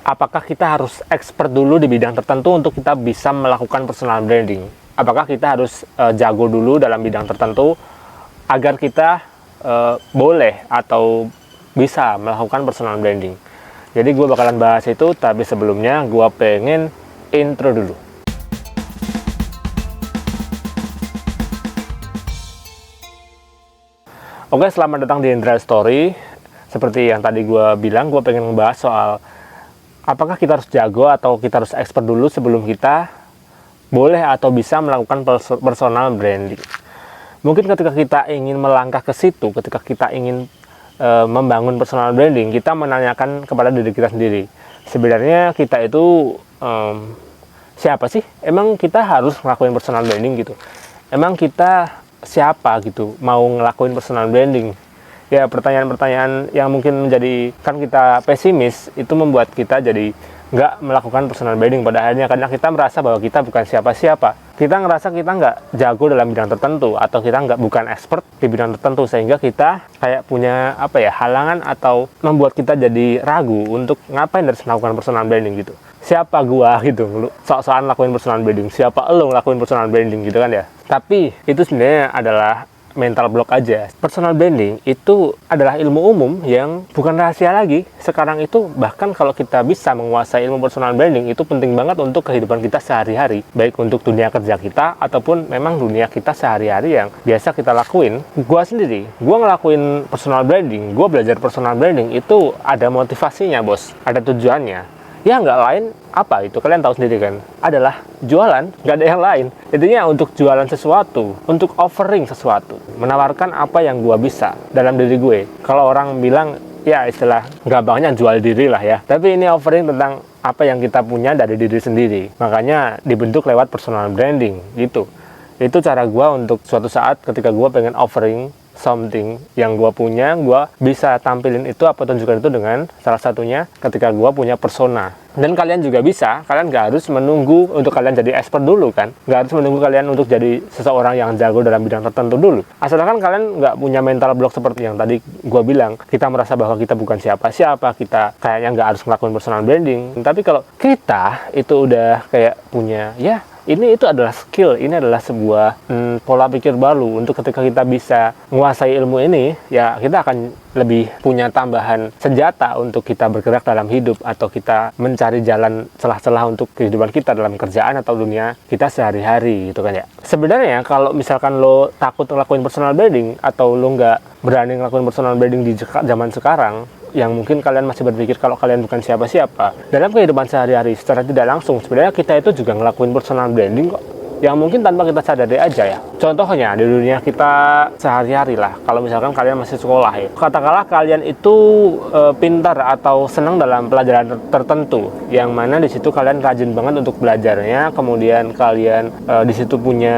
apakah kita harus expert dulu di bidang tertentu untuk kita bisa melakukan personal branding? Apakah kita harus jago dulu dalam bidang tertentu agar kita boleh atau bisa melakukan personal branding? Jadi gue bakalan bahas itu, tapi sebelumnya gue pengen intro dulu. Oke, selamat datang di Indra Story. Seperti yang tadi gue bilang, gue pengen ngebahas soal apakah kita harus jago atau kita harus expert dulu sebelum kita boleh atau bisa melakukan personal branding. Mungkin ketika kita ingin melangkah ke situ, ketika kita ingin membangun personal branding, kita menanyakan kepada diri kita sendiri, sebenarnya kita itu siapa sih? Emang kita harus ngelakuin personal branding gitu? Emang kita siapa gitu mau ngelakuin personal branding? Ya, pertanyaan-pertanyaan yang mungkin menjadikan kita pesimis itu membuat kita jadi nggak melakukan personal branding pada akhirnya, karena kita merasa bahwa kita bukan siapa-siapa. Kita ngerasa kita nggak jago dalam bidang tertentu, atau kita bukan expert di bidang tertentu, sehingga kita kayak punya halangan atau membuat kita jadi ragu untuk ngapain harus melakukan personal branding gitu. Siapa gua gitu, lu sok-sokan lakuin personal branding, siapa lo ngelakuin personal branding gitu kan ya. Tapi itu sebenarnya adalah mental block aja. Personal branding itu adalah ilmu umum yang bukan rahasia lagi. Sekarang itu bahkan kalau kita bisa menguasai ilmu personal branding, itu penting banget untuk kehidupan kita sehari-hari, baik untuk dunia kerja kita ataupun memang dunia kita sehari-hari yang biasa kita lakuin. Gua sendiri, gua ngelakuin personal branding, gua belajar personal branding itu ada motivasinya, bos, ada tujuannya. Ya nggak lain apa itu, kalian tahu sendiri kan, adalah jualan, nggak ada yang lain. Intinya untuk jualan sesuatu, untuk offering sesuatu, menawarkan apa yang gue bisa dalam diri gue. Kalau orang bilang ya istilah gampangnya jual diri lah ya, tapi ini offering tentang apa yang kita punya dari diri sendiri, makanya dibentuk lewat personal branding gitu. Itu cara gue untuk suatu saat ketika gue pengen offering something yang gue punya, gue bisa tampilin itu, apa tunjukkan itu dengan salah satunya ketika gue punya persona. Dan kalian juga bisa, kalian gak harus menunggu untuk kalian jadi expert dulu kan, gak harus menunggu kalian untuk jadi seseorang yang jago dalam bidang tertentu dulu. Asalkan kalian gak punya mental block seperti yang tadi gue bilang, kita merasa bahwa kita bukan siapa-siapa, kita kayaknya gak harus ngelakuin personal branding. Tapi kalau kita itu udah kayak punya, ya ini itu adalah skill, ini adalah sebuah pola pikir baru untuk ketika kita bisa menguasai ilmu ini, ya kita akan lebih punya tambahan senjata untuk kita bergerak dalam hidup, atau kita mencari jalan celah-celah untuk kehidupan kita dalam kerjaan atau dunia kita sehari-hari gitu kan ya. Sebenarnya kalau misalkan lo takut ngelakuin personal branding, atau lo nggak berani ngelakuin personal branding di zaman sekarang, yang mungkin kalian masih berpikir kalau kalian bukan siapa-siapa, dalam kehidupan sehari-hari secara tidak langsung sebenarnya kita itu juga ngelakuin personal branding kok, yang mungkin tanpa kita sadari aja ya. Contohnya di dunia kita sehari-hari lah, kalau misalkan kalian masih sekolah ya, katakanlah kalian itu pintar atau senang dalam pelajaran tertentu, yang mana di situ kalian rajin banget untuk belajarnya, kemudian kalian di situ punya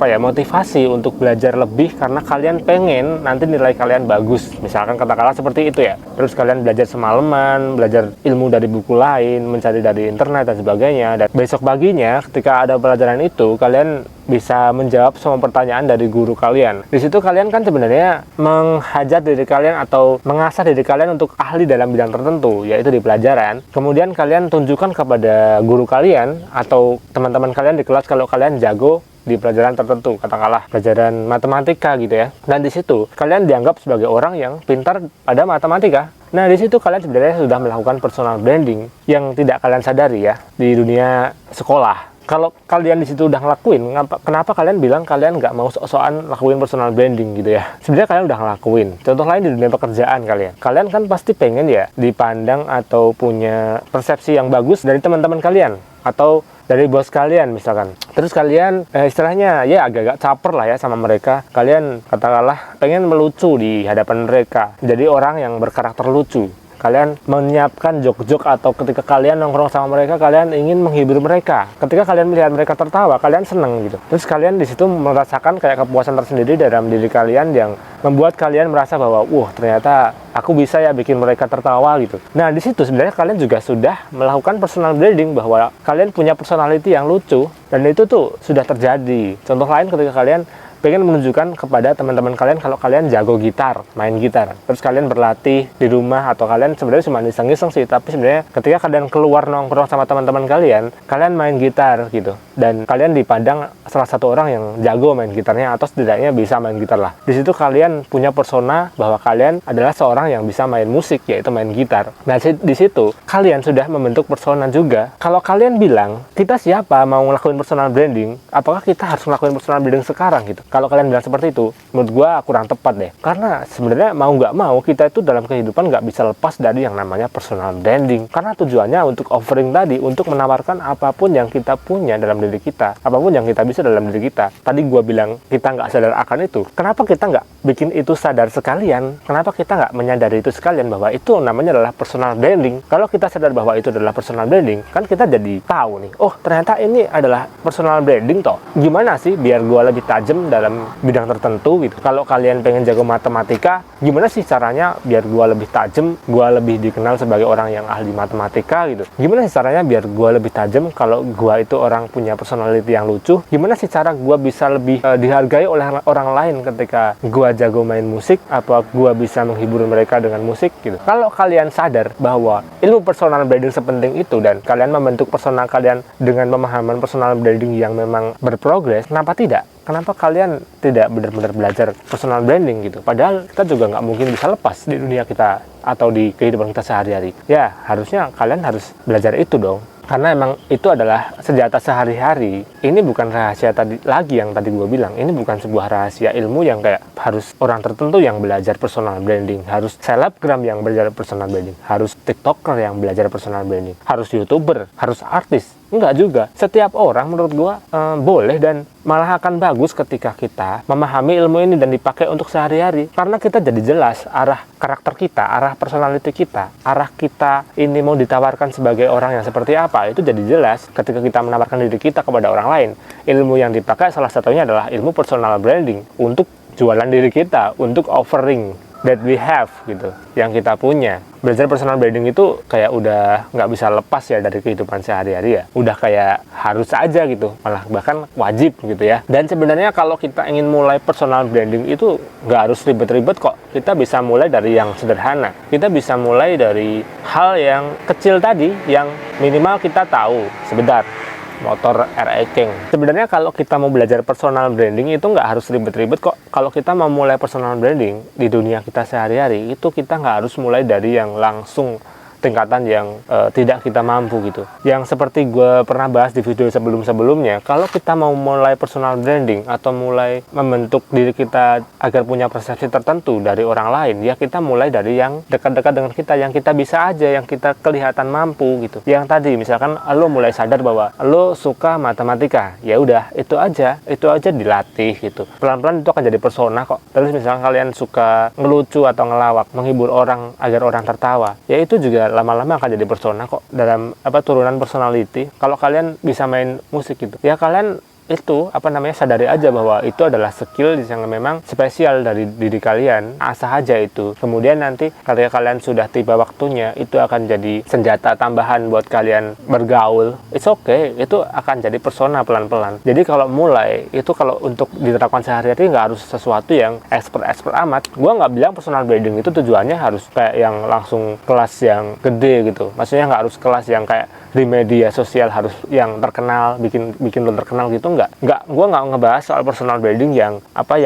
motivasi untuk belajar lebih karena kalian pengen nanti nilai kalian bagus, misalkan katakanlah seperti itu ya. Terus kalian belajar semalaman, belajar ilmu dari buku lain, mencari dari internet dan sebagainya, dan besok paginya ketika ada pelajaran itu kalian bisa menjawab semua pertanyaan dari guru kalian. Di situ kalian kan sebenarnya menghajar diri kalian atau mengasah diri kalian untuk ahli dalam bidang tertentu, yaitu di pelajaran. Kemudian kalian tunjukkan kepada guru kalian atau teman-teman kalian di kelas kalau kalian jago di pelajaran tertentu, katakanlah pelajaran matematika gitu ya. Dan di situ kalian dianggap sebagai orang yang pintar pada matematika. Nah, di situ kalian sebenarnya sudah melakukan personal branding yang tidak kalian sadari ya di dunia sekolah. Kalau kalian di situ udah ngelakuin, kenapa kalian bilang kalian nggak mau sok-sokan lakuin personal branding gitu ya? Sebenarnya kalian udah ngelakuin. Contoh lain di dunia pekerjaan kalian. Kalian kan pasti pengen ya dipandang atau punya persepsi yang bagus dari teman-teman kalian atau dari bos kalian misalkan. Terus kalian istilahnya ya agak-agak caper lah ya sama mereka. Kalian katakanlah pengen melucu di hadapan mereka, jadi orang yang berkarakter lucu. Kalian menyiapkan jok-jok, atau ketika kalian nongkrong sama mereka, kalian ingin menghibur mereka. Ketika kalian melihat mereka tertawa, kalian seneng gitu. Terus kalian di situ merasakan kayak kepuasan tersendiri dalam diri kalian yang membuat kalian merasa bahwa, ternyata aku bisa ya bikin mereka tertawa gitu. Nah, di situ sebenarnya kalian juga sudah melakukan personal branding bahwa kalian punya personality yang lucu, dan itu tuh sudah terjadi. Contoh lain ketika kalian pengen menunjukkan kepada teman-teman kalian kalau kalian jago gitar, main gitar. Terus kalian berlatih di rumah, atau kalian sebenarnya cuma iseng-iseng sih, tapi sebenarnya ketika kalian keluar nongkrong sama teman-teman kalian main gitar gitu. Dan kalian dipandang salah satu orang yang jago main gitarnya, atau setidaknya bisa main gitar lah. Di situ kalian punya persona bahwa kalian adalah seorang yang bisa main musik, yaitu main gitar. Nah, di situ kalian sudah membentuk persona juga. Kalau kalian bilang, kita siapa mau ngelakuin personal branding, apakah kita harus ngelakuin personal branding sekarang gitu? Kalau kalian bilang seperti itu, menurut gua kurang tepat deh. Karena sebenarnya mau nggak mau, kita itu dalam kehidupan nggak bisa lepas dari yang namanya personal branding. Karena tujuannya untuk offering tadi, untuk menawarkan apapun yang kita punya dalam diri kita, apapun yang kita bisa dalam diri kita. Tadi gua bilang kita nggak sadar akan itu. Kenapa kita nggak bikin itu sadar sekalian? Kenapa kita nggak menyadari itu sekalian bahwa itu namanya adalah personal branding? Kalau kita sadar bahwa itu adalah personal branding, kan kita jadi tahu nih, oh ternyata ini adalah personal branding toh. Gimana sih biar gua lebih tajam dalam bidang tertentu gitu? Kalau kalian pengen jago matematika, gimana sih caranya biar gua lebih tajam, gua lebih dikenal sebagai orang yang ahli matematika gitu? Gimana sih caranya biar gua lebih tajam kalau gua itu orang punya personality yang lucu? Gimana sih cara gua bisa lebih dihargai oleh orang lain ketika gua jago main musik? Apa gua bisa menghibur mereka dengan musik gitu? Kalau kalian sadar bahwa ilmu personal branding sepenting itu dan kalian membentuk persona kalian dengan pemahaman personal branding yang memang berprogres, kenapa tidak? Kenapa kalian tidak benar-benar belajar personal branding gitu? Padahal kita juga nggak mungkin bisa lepas di dunia kita atau di kehidupan kita sehari-hari. Ya, harusnya kalian harus belajar itu dong. Karena emang itu adalah senjata sehari-hari. Ini bukan rahasia tadi lagi yang tadi gue bilang. Ini bukan sebuah rahasia ilmu yang kayak harus orang tertentu yang belajar personal branding, harus selebgram yang belajar personal branding, harus tiktoker yang belajar personal branding, harus youtuber, harus artis. Enggak juga. Setiap orang menurut gue boleh, dan malah akan bagus ketika kita memahami ilmu ini dan dipakai untuk sehari-hari. Karena kita jadi jelas arah karakter kita, arah personality kita, arah kita ini mau ditawarkan sebagai orang yang seperti apa, itu jadi jelas ketika kita menawarkan diri kita kepada orang lain. Ilmu yang dipakai salah satunya adalah ilmu personal branding untuk jualan diri kita, untuk offering that we have gitu, yang kita punya. Belajar personal branding itu kayak udah nggak bisa lepas ya dari kehidupan sehari-hari ya. Udah kayak harus aja gitu, malah bahkan wajib gitu ya. Dan sebenarnya kalau kita ingin mulai personal branding itu nggak harus ribet-ribet kok. Kita bisa mulai dari yang sederhana. Kita bisa mulai dari hal yang kecil tadi, yang minimal kita tahu. Sebentar, motor RE King. Sebenarnya kalau kita mau belajar personal branding itu nggak harus ribet-ribet kok. Kalau kita mau mulai personal branding di dunia kita sehari-hari, itu kita nggak harus mulai dari yang langsung tingkatan yang tidak kita mampu gitu. Yang seperti gue pernah bahas di video sebelum-sebelumnya, kalau kita mau mulai personal branding atau mulai membentuk diri kita agar punya persepsi tertentu dari orang lain, ya kita mulai dari yang dekat-dekat dengan kita, yang kita bisa aja, yang kita kelihatan mampu gitu. Yang tadi misalkan lo mulai sadar bahwa lo suka matematika, ya udah itu aja dilatih gitu. Pelan-pelan itu akan jadi persona kok. Terus misalkan kalian suka ngelucu atau ngelawak, menghibur orang agar orang tertawa, ya itu juga lama-lama akan jadi persona kok, dalam turunan personality. Kalau kalian bisa main musik gitu, ya kalian itu sadari aja bahwa itu adalah skill yang memang spesial dari diri kalian. Asah aja itu. Kemudian nanti ketika kalian sudah tiba waktunya, itu akan jadi senjata tambahan buat kalian bergaul. It's okay, itu akan jadi persona pelan-pelan. Jadi kalau mulai itu, kalau untuk diterapkan sehari-hari nggak harus sesuatu yang expert amat. Gua nggak bilang personal branding itu tujuannya harus kayak yang langsung kelas yang gede gitu. Maksudnya nggak harus kelas yang kayak di media sosial harus yang terkenal, bikin lo terkenal gitu. Gue nggak ngebahas soal personal branding yang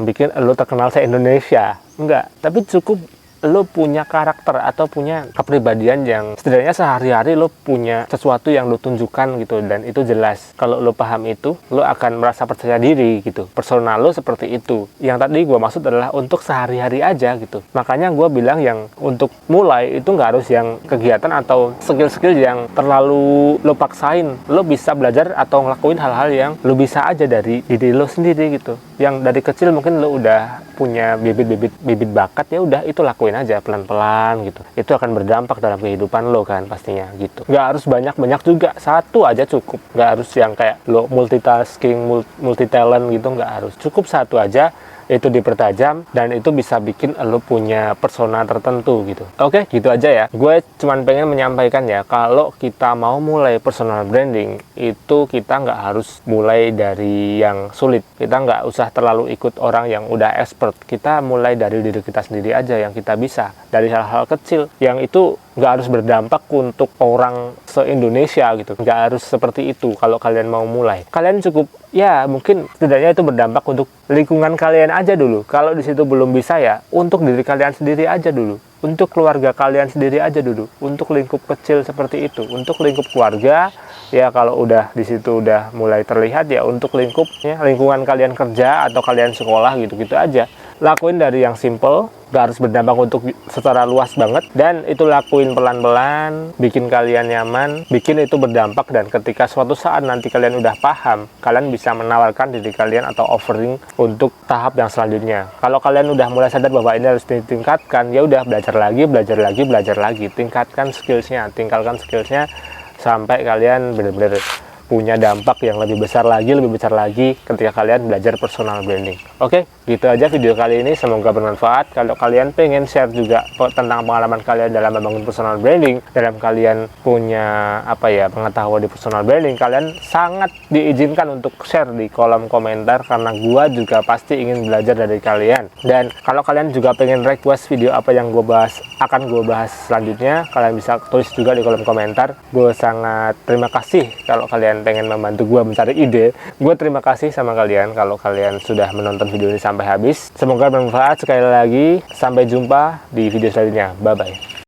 bikin lo terkenal se-Indonesia, enggak. Tapi cukup lo punya karakter atau punya kepribadian yang setidaknya sehari-hari lo punya sesuatu yang lo tunjukkan gitu, dan itu jelas. Kalau lo paham itu, lo akan merasa percaya diri gitu. Personal lo seperti itu. Yang tadi gue maksud adalah untuk sehari-hari aja gitu. Makanya gue bilang yang untuk mulai itu nggak harus yang kegiatan atau skill-skill yang terlalu lo paksain. Lo bisa belajar atau ngelakuin hal-hal yang lo bisa aja dari diri lo sendiri gitu. Yang dari kecil mungkin lo udah punya bibit bakat, ya udah itu lakuin aja pelan-pelan gitu. Itu akan berdampak dalam kehidupan lo kan pastinya gitu. Nggak harus banyak-banyak juga, satu aja cukup. Nggak harus yang kayak lo multitasking, multi talent gitu, nggak harus. Cukup satu aja itu dipertajam, dan itu bisa bikin lo punya persona tertentu gitu. Oke, gitu aja ya. Gue cuman pengen menyampaikan ya, kalau kita mau mulai personal branding itu kita nggak harus mulai dari yang sulit. Kita nggak usah terlalu ikut orang yang udah expert. Kita mulai dari diri kita sendiri aja yang kita bisa, dari hal-hal kecil yang itu nggak harus berdampak untuk orang se-Indonesia gitu. Nggak harus seperti itu kalau kalian mau mulai. Kalian cukup, ya mungkin setidaknya itu berdampak untuk lingkungan kalian aja dulu. Kalau di situ belum bisa, ya untuk diri kalian sendiri aja dulu. Untuk keluarga kalian sendiri aja dulu. Untuk lingkup kecil seperti itu. Untuk lingkup keluarga, ya kalau udah di situ udah mulai terlihat, ya untuk lingkupnya, lingkungan kalian kerja atau kalian sekolah gitu-gitu aja. Lakuin dari yang simple, gak harus berdampak untuk secara luas banget, dan itu lakuin pelan-pelan, bikin kalian nyaman, bikin itu berdampak, dan ketika suatu saat nanti kalian udah paham, kalian bisa menawarkan diri kalian atau offering untuk tahap yang selanjutnya. Kalau kalian udah mulai sadar bahwa ini harus ditingkatkan, ya udah belajar lagi, tingkatkan skillsnya, sampai kalian benar-benar punya dampak yang lebih besar lagi ketika kalian belajar personal branding. Oke, gitu aja video kali ini, semoga bermanfaat. Kalau kalian pengen share juga tentang pengalaman kalian dalam membangun personal branding, dalam kalian punya pengetahuan di personal branding, kalian sangat diizinkan untuk share di kolom komentar, karena gua juga pasti ingin belajar dari kalian. Dan kalau kalian juga pengen request video apa yang akan gue bahas selanjutnya, kalian bisa tulis juga di kolom komentar. Gue sangat terima kasih kalau kalian pengen membantu gue mencari ide. Gue terima kasih sama kalian kalau kalian sudah menonton video ini sampai habis. Semoga bermanfaat. Sekali lagi, sampai jumpa di video selanjutnya. Bye bye.